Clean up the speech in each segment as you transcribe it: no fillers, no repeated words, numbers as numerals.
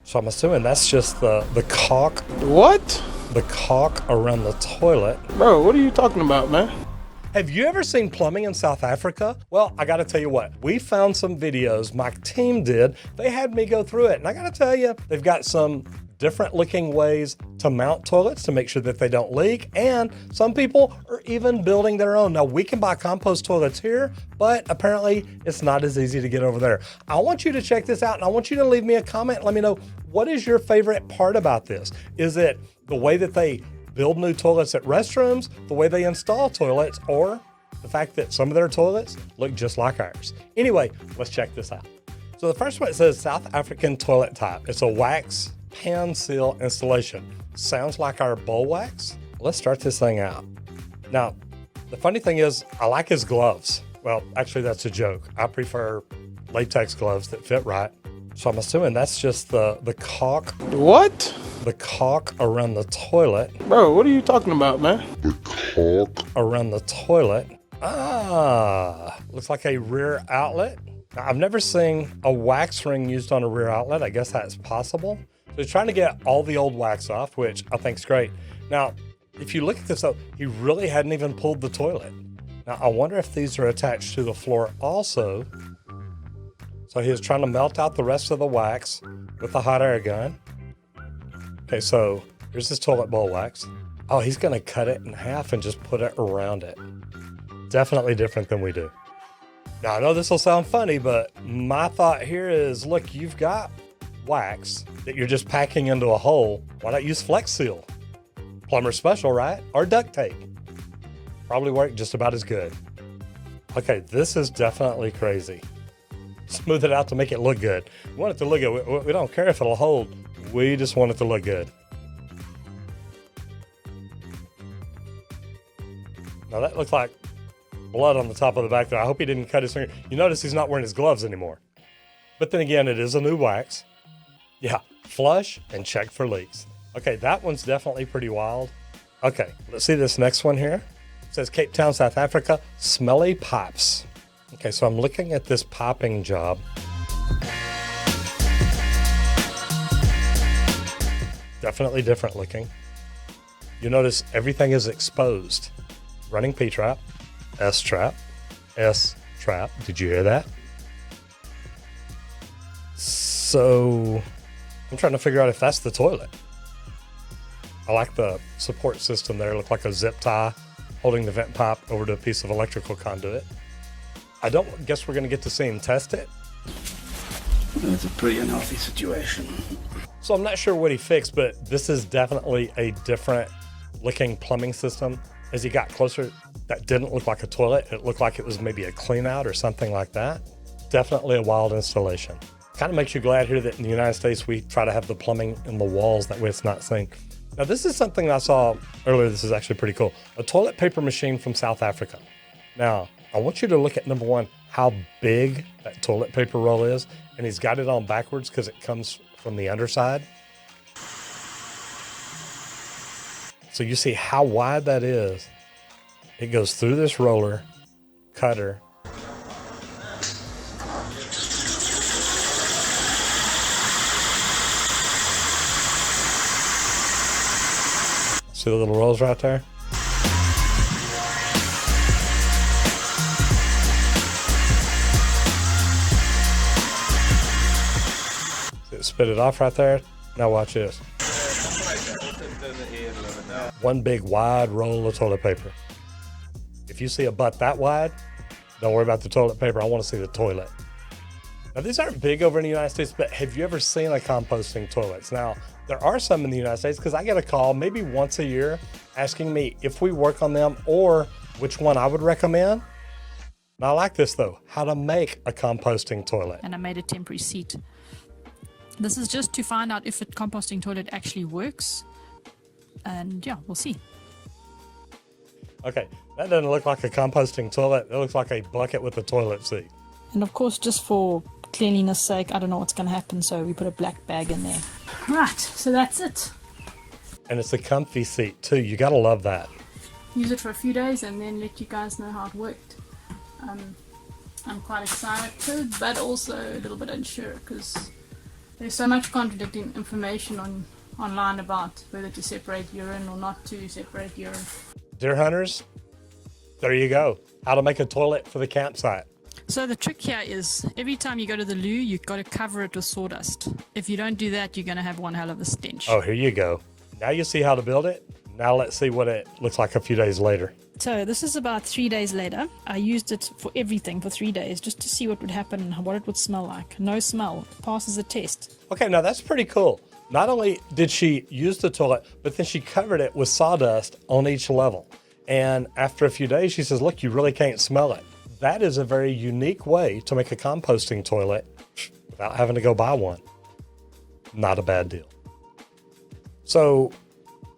So I'm assuming that's just the caulk. What? The caulk around the toilet. Bro, what are you talking about, man? Have you ever seen plumbing in South Africa? Well, I gotta tell you what, we found some videos, my team did. They had me go through it, and I gotta tell you, they've got some different looking ways to mount toilets to make sure that they don't leak, and some people are even building their own. Now, we can buy compost toilets here, but apparently it's not as easy to get over there. I want you to check this out, and I want you to leave me a comment. Let me know, what is your favorite part about this? Is it the way that they build new toilets at restrooms, the way they install toilets, or the fact that some of their toilets look just like ours? Anyway, let's check this out. So the first one, it says South African toilet type. It's a wax pan seal installation. Sounds like our bowl wax. Let's start this thing out. Now, the funny thing is, I like his gloves. Well, actually that's a joke. I prefer latex gloves that fit right. So I'm assuming that's just the caulk. What? The caulk around the toilet. Bro, what are you talking about, man? The caulk around the toilet. Ah, looks like a rear outlet. Now, I've never seen a wax ring used on a rear outlet. I guess that's possible. So he's trying to get all the old wax off, which I think is great. Now, if you look at this, though, he really hadn't even pulled the toilet. Now, I wonder if these are attached to the floor also. So he was trying to melt out the rest of the wax with the hot air gun. Okay, so here's his toilet bowl wax. Oh, he's gonna cut it in half and just put it around it. Definitely different than we do. Now, I know this will sound funny, but my thought here is, look, you've got wax that you're just packing into a hole. Why not use Flex Seal? Plumber special, right? Or duct tape. Probably work just about as good. Okay, this is definitely crazy. Smooth it out to make it look good. We want it to look good. We don't care if it'll hold. We just want it to look good. Now that looks like blood on the top of the back there. I hope he didn't cut his finger. You notice he's not wearing his gloves anymore. But then again, it is a new wax. Yeah, flush and check for leaks. Okay, that one's definitely pretty wild. Okay, let's see this next one here. It says Cape Town, South Africa, Smelly Pops. Okay, so I'm looking at this popping job. Definitely different looking. You notice everything is exposed. Running P-trap, S-trap, S-trap. Did you hear that? So I'm trying to figure out if that's the toilet. I like the support system there. Look like a zip tie holding the vent pipe over to a piece of electrical conduit. I don't guess we're going to get to see him test it. It's a pretty unhealthy situation. So I'm not sure what he fixed, but this is definitely a different looking plumbing system. As he got closer, that didn't look like a toilet. It looked like it was maybe a clean out or something like that. Definitely a wild installation. Kind of makes you glad here that in the United States, we try to have the plumbing in the walls. That way it's not seen. Now, this is something I saw earlier. This is actually pretty cool. A toilet paper machine from South Africa. Now, I want you to look at, number one, how big that toilet paper roll is. And he's got it on backwards because it comes from the underside. So you see how wide that is. It goes through this roller, cutter. See the little rolls right there? Spit it off right there. Now watch this. One big wide roll of toilet paper. If you see a butt that wide, don't worry about the toilet paper. I want to see the toilet. Now these aren't big over in the United States, but have you ever seen a composting toilets? Now there are some in the United States because I get a call maybe once a year asking me if we work on them or which one I would recommend. Now I like this though, how to make a composting toilet. And I made a temporary seat. This is just to find out if a composting toilet actually works. And yeah, we'll see. Okay, that doesn't look like a composting toilet. It looks like a bucket with a toilet seat. And of course, just for cleanliness sake, I don't know what's going to happen, so we put a black bag in there. Right, so that's it. And it's a comfy seat too. You gotta love that. Use it for a few days and then let you guys know how it worked. I'm quite excited, but also a little bit unsure because There's so much contradicting information online about whether to separate urine or not to separate urine. Deer hunters, there you go. How to make a toilet for the campsite. So the trick here is every time you go to the loo, you've got to cover it with sawdust. If you don't do that, you're going to have one hell of a stench. Oh, here you go. Now you see how to build it. Now let's see what it looks like a few days later. So this is about 3 days later. I used it for everything for 3 days just to see what would happen and what it would smell like. No smell. Passes the test. Okay, now that's pretty cool. Not only did she use the toilet, but then she covered it with sawdust on each level. And after a few days, she says, look, you really can't smell it. That is a very unique way to make a composting toilet without having to go buy one. Not a bad deal. So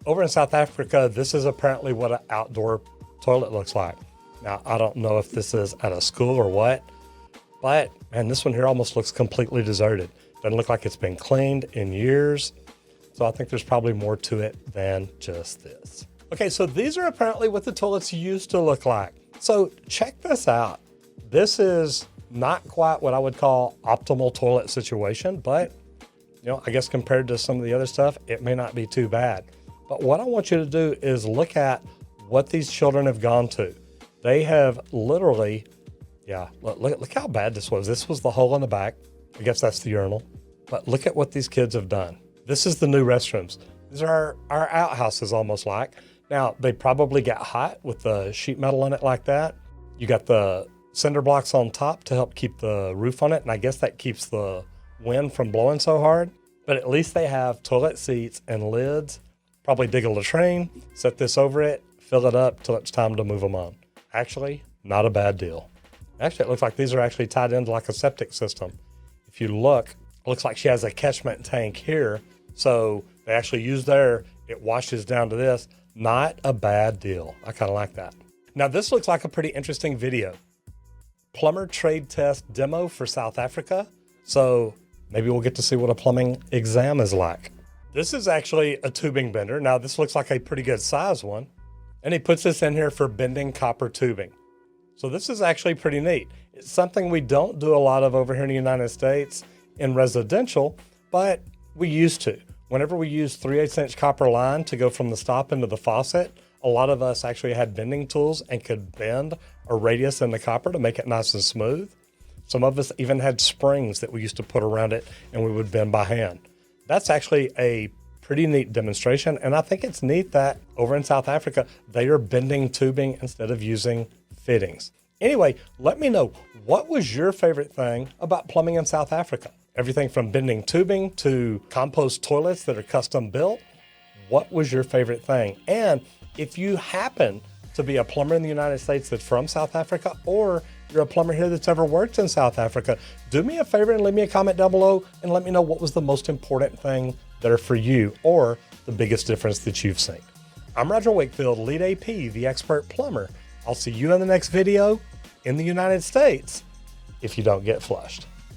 over in South Africa, this is apparently what an outdoor toilet looks like. Now, I don't know if this is at a school or what, but man, this one here almost looks completely deserted. Doesn't look like it's been cleaned in years. So I think there's probably more to it than just this. Okay, so these are apparently what the toilets used to look like. So check this out. This is not quite what I would call optimal toilet situation, but I guess compared to some of the other stuff, it may not be too bad. But what I want you to do is look at what these children have gone to. They have literally, look how bad this was. This was the hole in the back. I guess that's the urinal. But look at what these kids have done. This is the new restrooms. These are our outhouses almost like. Now, they probably got hot with the sheet metal in it like that. You got the cinder blocks on top to help keep the roof on it. And I guess that keeps the wind from blowing so hard. But at least they have toilet seats and lids. Probably dig a latrine, set this over it, fill it up till it's time to move them on. Actually, not a bad deal. Actually, it looks like these are actually tied into like a septic system. If you look, it looks like she has a catchment tank here. So they actually use there, it washes down to this. Not a bad deal. I kind of like that. Now this looks like a pretty interesting video. Plumber trade test demo for South Africa. So maybe we'll get to see what a plumbing exam is like. This is actually a tubing bender. Now this looks like a pretty good size one. And he puts this in here for bending copper tubing. So this is actually pretty neat. It's something we don't do a lot of over here in the United States in residential, but we used to. Whenever we used 3/8 inch copper line to go from the stop into the faucet, a lot of us actually had bending tools and could bend a radius in the copper to make it nice and smooth. Some of us even had springs that we used to put around it and we would bend by hand. That's actually a pretty neat demonstration. And I think it's neat that over in South Africa, they are bending tubing instead of using fittings. Anyway, let me know, what was your favorite thing about plumbing in South Africa? Everything from bending tubing to compost toilets that are custom built. What was your favorite thing? And if you happen to be a plumber in the United States that's from South Africa, or you're a plumber here that's ever worked in South Africa, do me a favor and leave me a comment down below and let me know what was the most important thing there for you or the biggest difference that you've seen. I'm Roger Wakefield, Lead AP, the expert plumber. I'll see you in the next video in the United States if you don't get flushed.